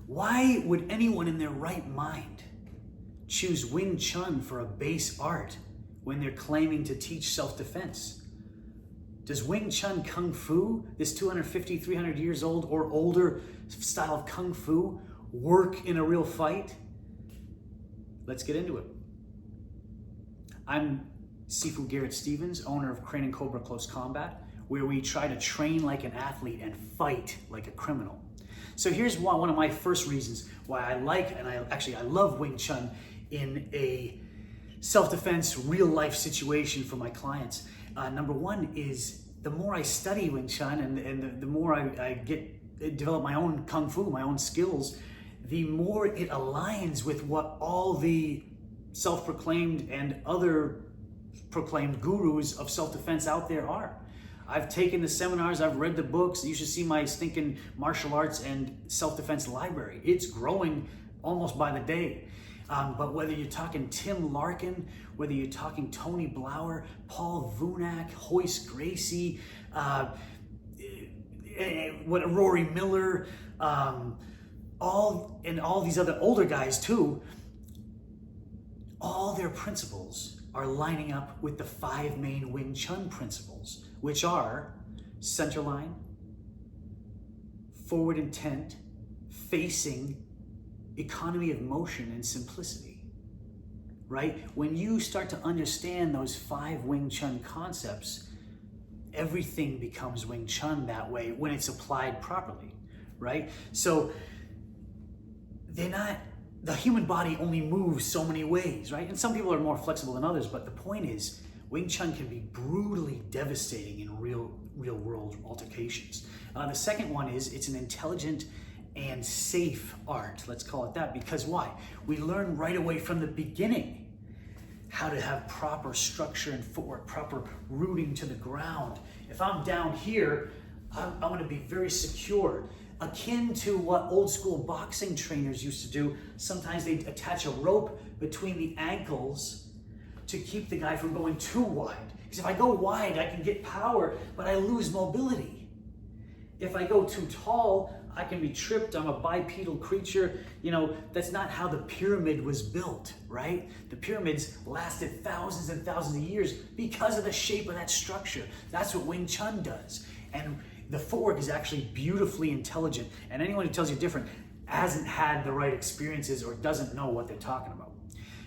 Why would anyone in their right mind choose Wing Chun for a base art when they're claiming to teach self-defense? Does Wing Chun Kung Fu, this 250, 300 years old or older style of Kung Fu, work in a real fight? Let's get into it. I'm Sifu Garrett Stevens, owner of Crane & Cobra Close Combat, where we try to train like an athlete and fight like a criminal. So here's one of my first reasons why I like, and I love Wing Chun in a self-defense, real-life situation for my clients. Number one is the more I study Wing Chun and the more I develop my own Kung Fu, my own skills, the more it aligns with what all the self-proclaimed and other proclaimed gurus of self-defense out there are. I've taken the seminars, I've read the books. You should see my stinking martial arts and self-defense library. It's growing almost by the day. But whether you're talking Tim Larkin, whether you're talking Tony Blauer, Paul Vunak, Hoist Gracie, Rory Miller, all these other older guys too, all their principles are lining up with the 5 main Wing Chun principles, which are center line, forward intent, facing, economy of motion, and simplicity, right? When you start to understand those 5 Wing Chun concepts, everything becomes Wing Chun that way when it's applied properly, right? So the human body only moves so many ways, right? And some people are more flexible than others, but the point is, Wing Chun can be brutally devastating in real world altercations. The second one is it's an intelligent and safe art, let's call it that, because why? We learn right away from the beginning how to have proper structure and footwork, proper rooting to the ground. If I'm down here, I'm gonna be very secure. Akin to what old school boxing trainers used to do, sometimes they'd attach a rope between the ankles to keep the guy from going too wide. Because if I go wide, I can get power, but I lose mobility. If I go too tall, I can be tripped. I'm a bipedal creature. You know, that's not how the pyramid was built, right? The pyramids lasted thousands and thousands of years because of the shape of that structure. That's what Wing Chun does. And the footwork is actually beautifully intelligent. And anyone who tells you different hasn't had the right experiences or doesn't know what they're talking about.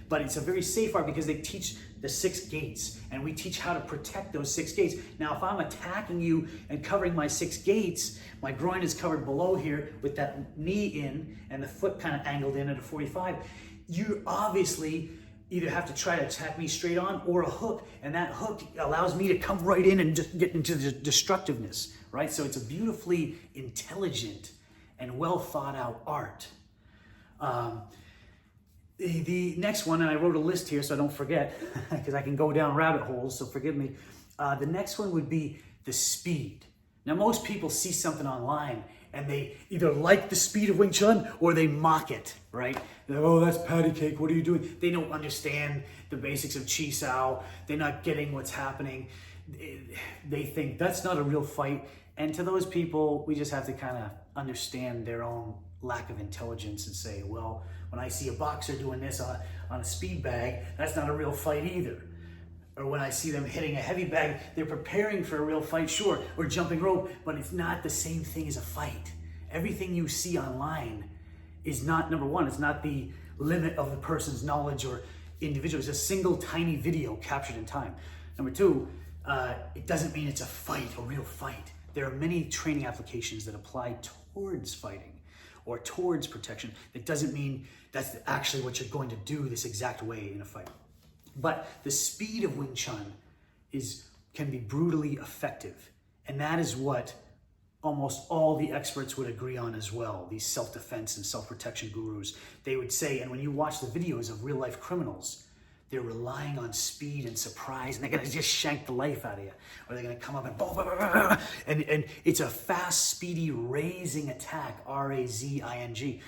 But it's a very safe art because they teach the 6 gates, and we teach how to protect those 6 gates. Now, if I'm attacking you and covering my 6 gates, my groin is covered below here with that knee in and the foot kind of angled in at a 45, you obviously either have to try to attack me straight on or a hook, and that hook allows me to come right in and just get into the destructiveness, right? So it's a beautifully intelligent and well thought out art. The next one, and I wrote a list here so I don't forget, because I can go down rabbit holes, so forgive me. The next one would be the speed. Now, most people see something online and they either like the speed of Wing Chun or they mock it, right? They're, oh, that's patty cake, what are you doing? They don't understand the basics of Chi Sao. They're not getting what's happening. They think that's not a real fight. And to those people, we just have to kind of understand their own lack of intelligence and say, well, when I see a boxer doing this on a speed bag, that's not a real fight either. Or when I see them hitting a heavy bag, they're preparing for a real fight, sure, or jumping rope, but it's not the same thing as a fight. Everything you see online is not, number one, it's not the limit of the person's knowledge or individual. It's a single tiny video captured in time. Number two, it doesn't mean it's a fight, a real fight. There are many training applications that apply towards fighting or towards protection. That doesn't mean that's actually what you're going to do this exact way in a fight. But the speed of Wing Chun can be brutally effective. And that is what almost all the experts would agree on as well, these self-defense and self-protection gurus. They would say, and when you watch the videos of real-life criminals, they're relying on speed and surprise, and they're gonna just shank the life out of you. Or they're gonna come up and boom, boom, boom, boom, and it's a fast, speedy, raising attack, R-A-Z-I-N-G.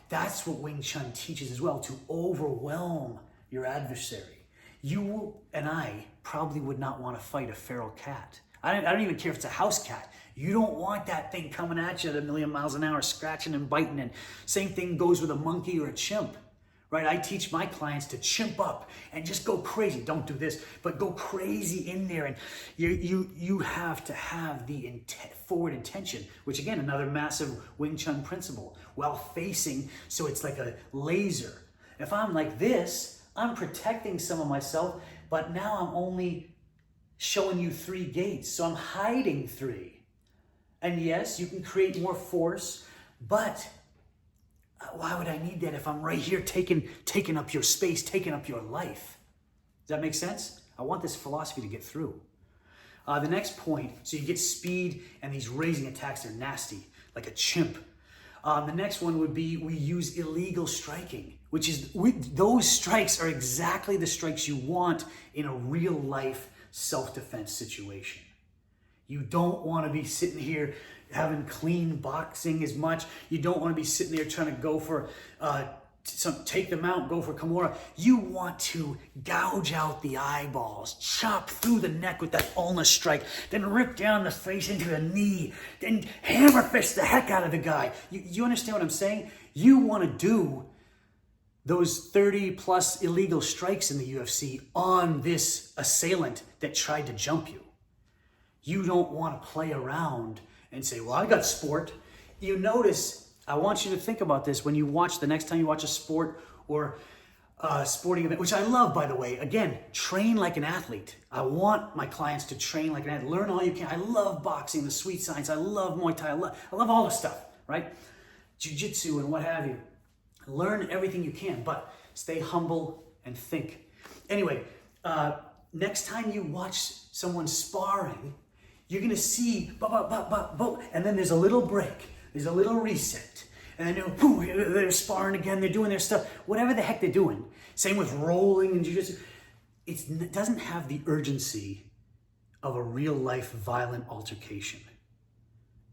That's what Wing Chun teaches as well, to overwhelm your adversary. You and I probably would not want to fight a feral cat. I don't even care if it's a house cat. You don't want that thing coming at you at 1,000,000 miles an hour, scratching and biting. And same thing goes with a monkey or a chimp, right? I teach my clients to chimp up and just go crazy. Don't do this, but go crazy in there. And you have to have the forward intention, which again, another massive Wing Chun principle, while facing, so it's like a laser. If I'm like this, I'm protecting some of myself, but now I'm only showing you 3 gates, so I'm hiding 3. And yes, you can create more force, but why would I need that if I'm right here taking up your space, taking up your life? Does that make sense? I want this philosophy to get through. The next point, so you get speed and these raising attacks, they're nasty, like a chimp. The next one would be we use illegal striking, which is, those strikes are exactly the strikes you want in a real life self-defense situation. You don't want to be sitting here having clean boxing as much. You don't want to be sitting there trying to go for take them out, go for Kimura. You want to gouge out the eyeballs, chop through the neck with that ulna strike, then rip down the face into the knee, then hammer fist the heck out of the guy. You understand what I'm saying? You want to do those 30 plus illegal strikes in the UFC on this assailant that tried to jump you. You don't want to play around and say, well, I got sport. You notice, I want you to think about this when you watch, the next time you watch a sport or a sporting event, which I love, by the way. Again, train like an athlete. I want my clients to train like an athlete. Learn all you can. I love boxing, the sweet science. I love Muay Thai. I love all the stuff, right? Jiu-jitsu and what have you. Learn everything you can, but stay humble and think. Anyway, next time you watch someone sparring, you're going to see, and then there's a little break. There's a little reset. And then they're sparring again. They're doing their stuff. Whatever the heck they're doing. Same with rolling and jiu-jitsu. It doesn't have the urgency of a real-life violent altercation.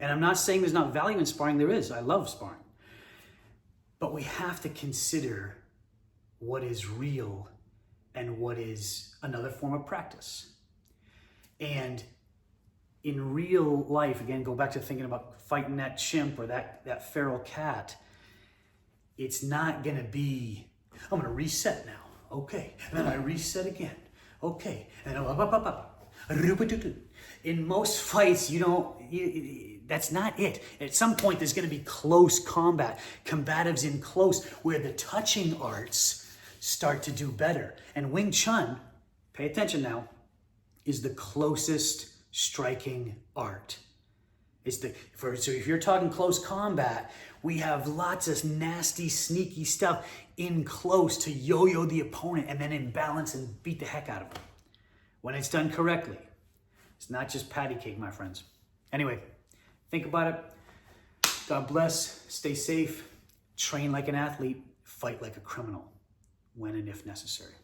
And I'm not saying there's not value in sparring. There is. I love sparring. But we have to consider what is real and what is another form of practice. And in real life, again, go back to thinking about fighting that chimp or that feral cat. It's not going to be, I'm going to reset now. Okay. And then I reset again. Okay. And in most fights, that's not it. At some point, there's going to be close combat, combatives in close, where the touching arts start to do better. And Wing Chun, pay attention now, is the closest striking art. So if you're talking close combat, we have lots of nasty, sneaky stuff in close to yo-yo the opponent and then in balance and beat the heck out of them. When it's done correctly, it's not just patty cake, my friends. Anyway, think about it. God bless. Stay safe. Train like an athlete. Fight like a criminal when and if necessary.